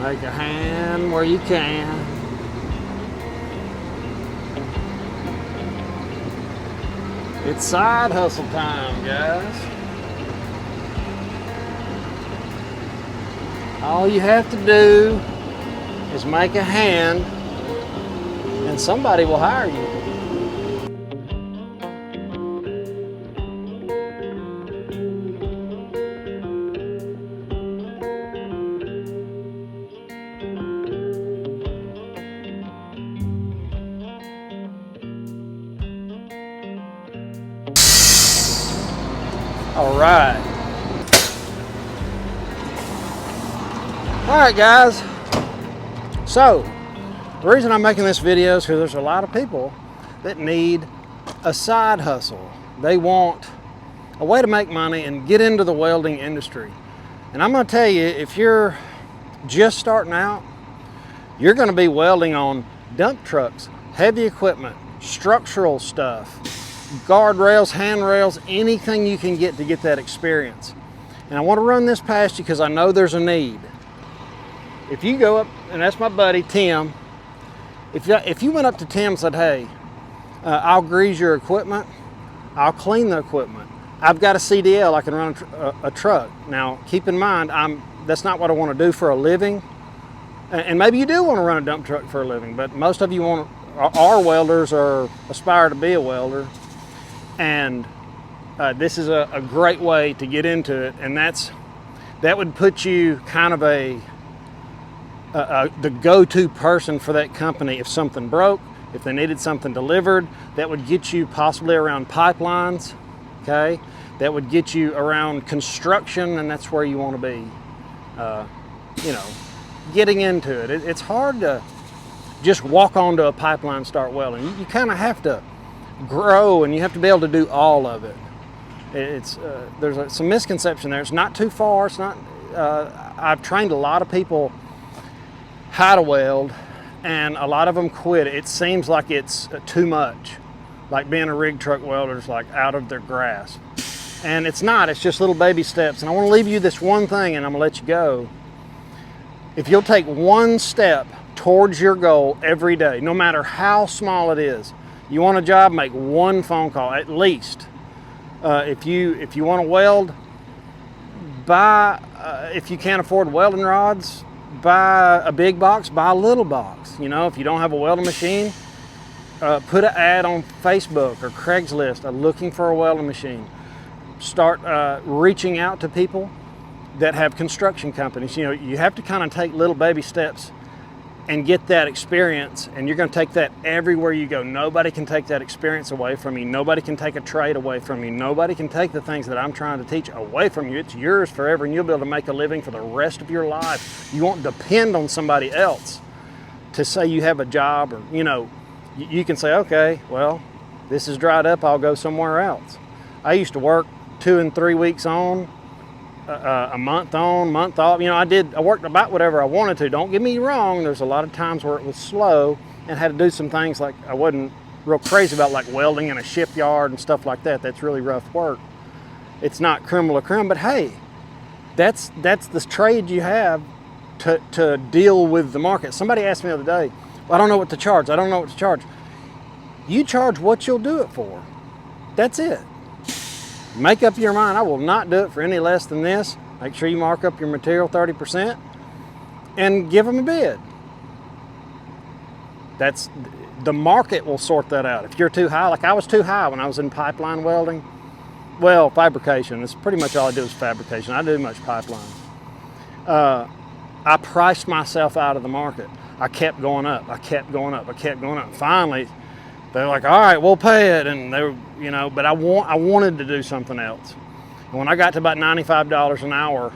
Make a hand where you can. It's side hustle time, guys. All you have to do is make a hand and somebody will hire you. All right. All right, guys. So, the reason I'm making this video is because there's a lot of people that need a side hustle. They want a way to make money and get into the welding industry. And I'm going to tell you, if you're just starting out, you're going to be welding on dump trucks, heavy equipment, structural stuff, guardrails, handrails, anything you can get to get that experience. And I want to run this past you because I know there's a need. If you go up, and that's my buddy Tim, if you went up to Tim and said, hey, I'll grease your equipment, I'll clean the equipment, I've got a CDL, I can run a truck. Now, keep in mind, that's not what I want to do for a living. And maybe you do want to run a dump truck for a living, but most of you are welders or aspire to be a welder. And this is a great way to get into it, and that would put you kind of the go-to person for that company if something broke, if they needed something delivered. That would get you possibly around pipelines, okay? That would get you around construction, and that's where you want to be, you know, getting into it. It's hard to just walk onto a pipeline and start welding. You kind of have to grow, and you have to be able to do all of it. There's some misconception there. It's not too far. It's not. I've trained a lot of people how to weld, and a lot of them quit. It seems like it's too much, like being a rig truck welder is like out of their grasp, and it's not. It's just little baby steps. And I want to leave you this one thing, and I'm gonna let you go. If you'll take one step towards your goal every day, no matter how small it is. You want a job, make one phone call at least. If you want to weld, buy, if you can't afford welding rods, buy a big box, buy a little box. You know, if you don't have a welding machine, put an ad on Facebook or Craigslist looking for a welding machine. Start reaching out to people that have construction companies. You know, you have to kind of take little baby steps and get that experience, and you're going to take that everywhere you go. Nobody can take that experience away from you. Nobody can take a trade away from you. Nobody can take the things that I'm trying to teach away from you. It's yours forever, and you'll be able to make a living for the rest of your life. You won't depend on somebody else to say you have a job, or, you know, you can say, okay, well, this is dried up, I'll go somewhere else. I used to work 2 and 3 weeks on, a month on, month off. You know, I worked about whatever I wanted to. Don't get me wrong, there's a lot of times where it was slow and had to do some things like I wasn't real crazy about, like welding in a shipyard and stuff like that. That's really rough work. It's not creme de la creme, but hey, that's the trade you have to deal with the market. Somebody asked me the other day, well, I don't know what to charge. I don't know what to charge. You charge what you'll do it for. That's it. Make up your mind, I will not do it for any less than this. Make sure you mark up your material 30% and give them a bid. The market will sort that out. If you're too high, like I was too high when I was in pipeline welding. Well, fabrication, it's pretty much all I do is fabrication. I do much pipeline. I priced myself out of the market. I kept going up, I kept going up, I kept going up. Finally, they're like, all right, we'll pay it. And they were, you know, but I wanted to do something else. And when I got to about $95 an hour,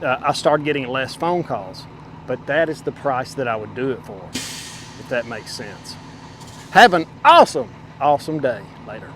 I started getting less phone calls. But that is the price that I would do it for, if that makes sense. Have an awesome, awesome day. Later.